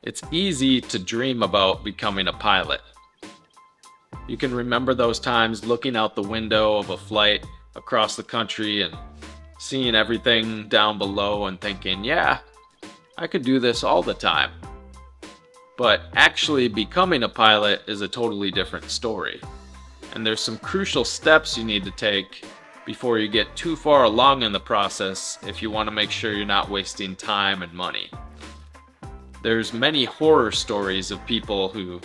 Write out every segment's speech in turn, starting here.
it's easy to dream about becoming a pilot. You can remember those times looking out the window of a flight across the country and seeing everything down below and thinking, yeah, I could do this all the time. But actually becoming a pilot is a totally different story. And there's some crucial steps you need to take before you get too far along in the process if you want to make sure you're not wasting time and money. There's many horror stories of people who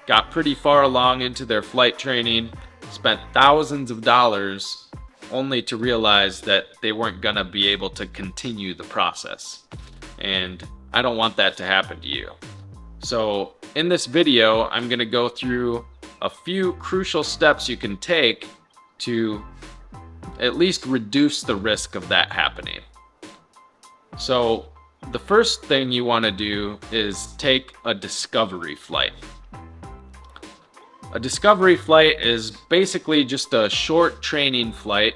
got pretty far along into their flight training, spent thousands of dollars, only to realize that they weren't gonna be able to continue the process. And I don't want that to happen to you. So in this video, I'm gonna go through a few crucial steps you can take to at least reduce the risk of that happening. So the first thing you want to do is take a discovery flight. A discovery flight is basically just a short training flight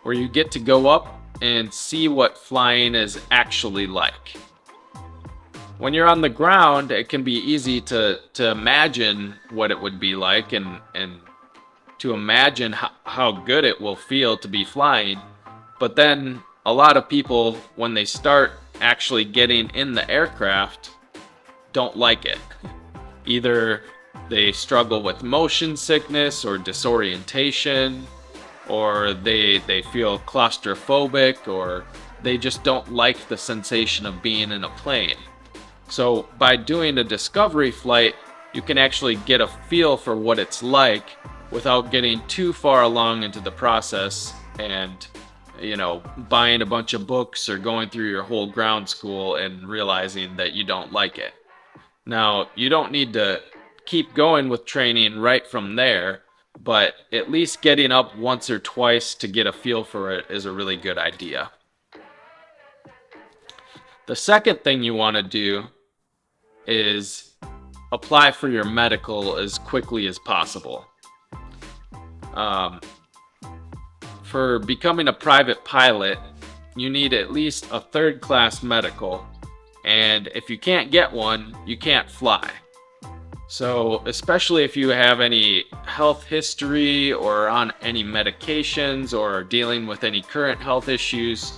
where you get to go up and see what flying is actually like. When you're on the ground, it can be easy to imagine what it would be like and to imagine how good it will feel to be flying. But then a lot of people, when they start actually getting in the aircraft, don't like it. Either they struggle with motion sickness or disorientation, or they feel claustrophobic, or they just don't like the sensation of being in a plane. So by doing a discovery flight, you can actually get a feel for what it's like without getting too far along into the process and, buying a bunch of books or going through your whole ground school and realizing that you don't like it. Now, you don't need to keep going with training right from there, but at least getting up once or twice to get a feel for it is a really good idea. The second thing you want to do is apply for your medical as quickly as possible. For becoming a private pilot, you need at least a third-class medical, and if you can't get one, you can't fly. So, especially if you have any health history or on any medications or are dealing with any current health issues,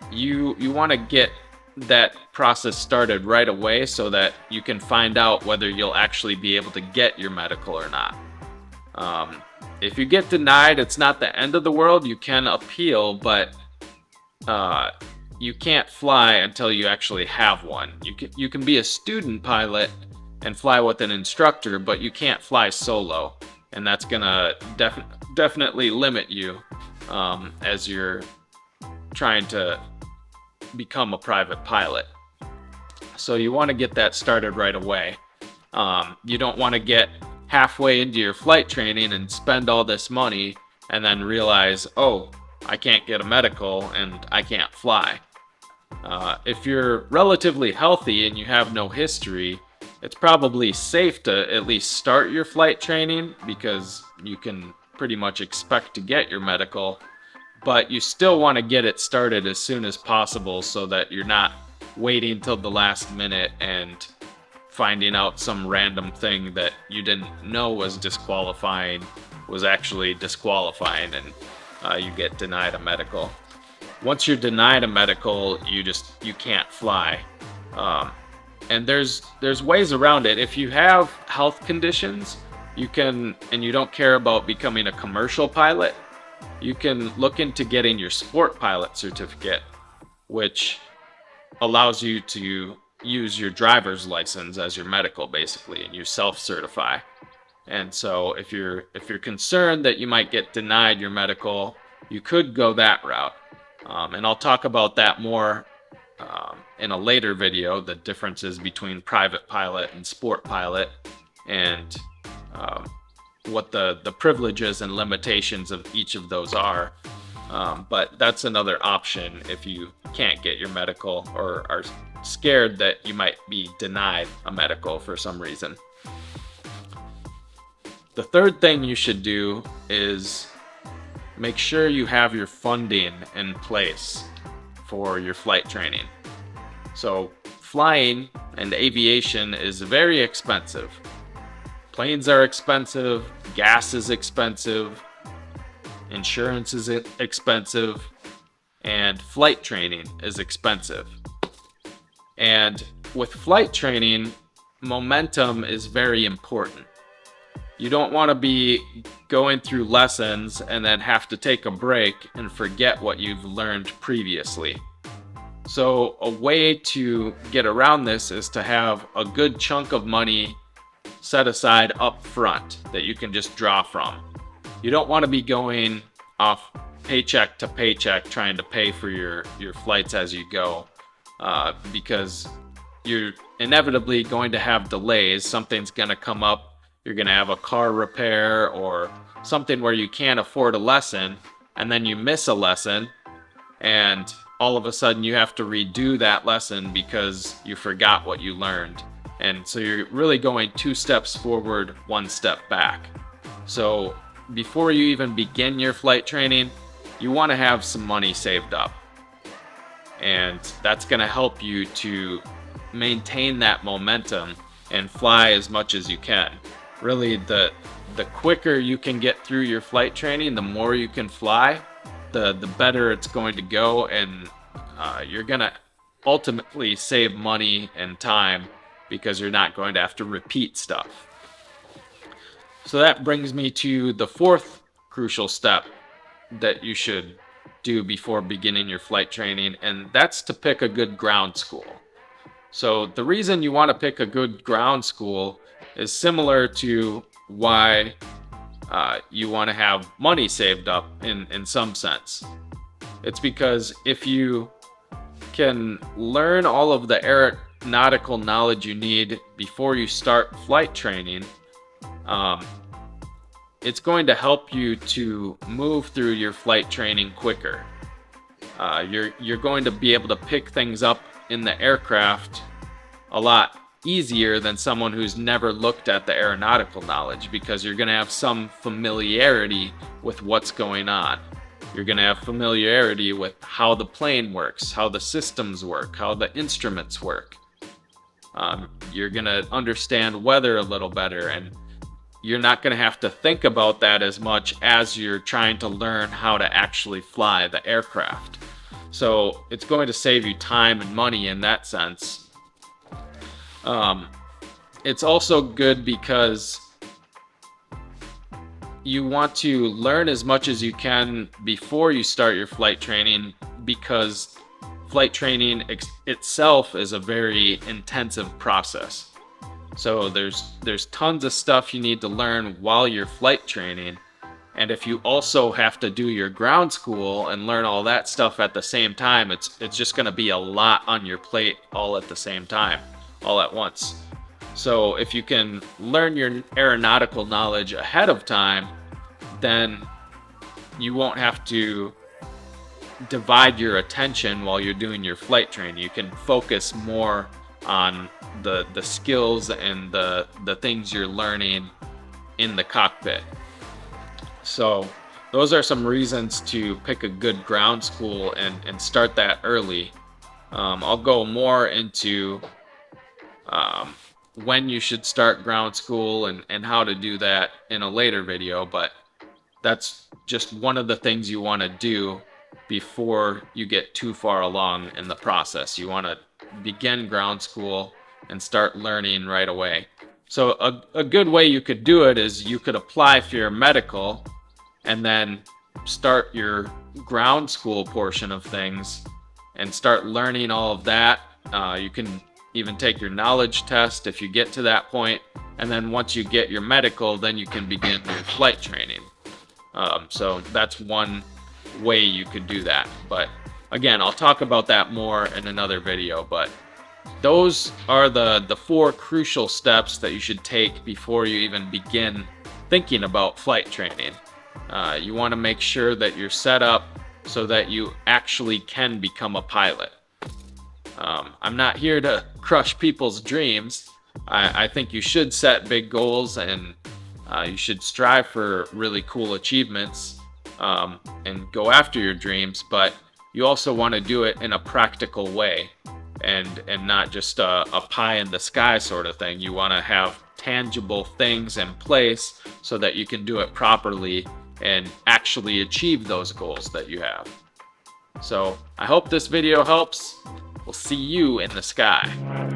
you want to get that process started right away so that you can find out whether you'll actually be able to get your medical or not. If you get denied, it's not the end of the world. You can appeal, but you can't fly until you actually have one. You can be a student pilot and fly with an instructor, but you can't fly solo, and that's gonna definitely limit you as you're trying to become a private pilot. So you want to get that started right away. You don't want to get halfway into your flight training and spend all this money and then realize, oh, I can't get a medical and I can't fly. If you're relatively healthy and you have no history, it's probably safe to at least start your flight training because you can pretty much expect to get your medical, but you still want to get it started as soon as possible so that you're not waiting till the last minute and finding out some random thing that you didn't know was disqualifying was actually disqualifying, and you get denied a medical. Once you're denied a medical, you can't fly. And there's ways around it. If you have health conditions, you can, and you don't care about becoming a commercial pilot, you can look into getting your sport pilot certificate, which allows you to use your driver's license as your medical, basically, and you self-certify. And so if you're concerned that you might get denied your medical, you could go that route. And I'll talk about that more in a later video, the differences between private pilot and sport pilot, and what the privileges and limitations of each of those are. But that's another option if you can't get your medical or are scared that you might be denied a medical for some reason. The third thing you should do is make sure you have your funding in place for your flight training. So flying, and aviation is very expensive. Planes are expensive, gas is expensive, insurance is expensive, and flight training is expensive. And with flight training, momentum is very important. You don't want to be going through lessons and then have to take a break and forget what you've learned previously. So a way to get around this is to have a good chunk of money set aside up front that you can just draw from. You don't want to be going off paycheck to paycheck trying to pay for your flights as you go, because you're inevitably going to have delays. Something's going to come up. You're going to have a car repair or something where you can't afford a lesson, and then you miss a lesson, and all of a sudden you have to redo that lesson because you forgot what you learned. And so you're really going 2 steps forward, 1 step back. So before you even begin your flight training, you want to have some money saved up. And that's going to help you to maintain that momentum and fly as much as you can. Really, the quicker you can get through your flight training, the more you can fly, the better it's going to go, and you're going to ultimately save money and time because you're not going to have to repeat stuff. So that brings me to the 4th crucial step that you should do before beginning your flight training, and that's to pick a good ground school. So the reason you want to pick a good ground school is similar to why you want to have money saved up in some sense. It's because if you can learn all of the aeronautical knowledge you need before you start flight training, it's going to help you to move through your flight training quicker. You're going to be able to pick things up in the aircraft a lot easier than someone who's never looked at the aeronautical knowledge, because you're going to have some familiarity with what's going on. You're going to have familiarity with how the plane works, how the systems work, how the instruments work. You're going to understand weather a little better, and you're not going to have to think about that as much as you're trying to learn how to actually fly the aircraft. So it's going to save you time and money in that sense. It's also good because you want to learn as much as you can before you start your flight training, because flight training itself is a very intensive process. So there's tons of stuff you need to learn while you're flight training. And if you also have to do your ground school and learn all that stuff at the same time, it's just going to be a lot on your plate all at the same time, all at once. So if you can learn your aeronautical knowledge ahead of time, then you won't have to divide your attention while you're doing your flight training. You can focus more on the skills and the things you're learning in the cockpit. So those are some reasons to pick a good ground school and start that early. I'll go more into when you should start ground school and how to do that in a later video, but that's just one of the things you want to do before you get too far along in the process. You want to begin ground school and start learning right away. So a good way you could do it is you could apply for your medical and then start your ground school portion of things and start learning all of that. You can even take your knowledge test if you get to that point, and then once you get your medical, then you can begin your flight training. So that's one way you could do that. But again, I'll talk about that more in another video. But those are the 4 crucial steps that you should take before you even begin thinking about flight training. You want to make sure that you're set up so that you actually can become a pilot. I'm not here to crush people's dreams. I think you should set big goals, and you should strive for really cool achievements and go after your dreams, but you also want to do it in a practical way. and not just a pie in the sky sort of thing. You want to have tangible things in place so that you can do it properly and actually achieve those goals that you have. So I hope this video helps. We'll see you in the sky.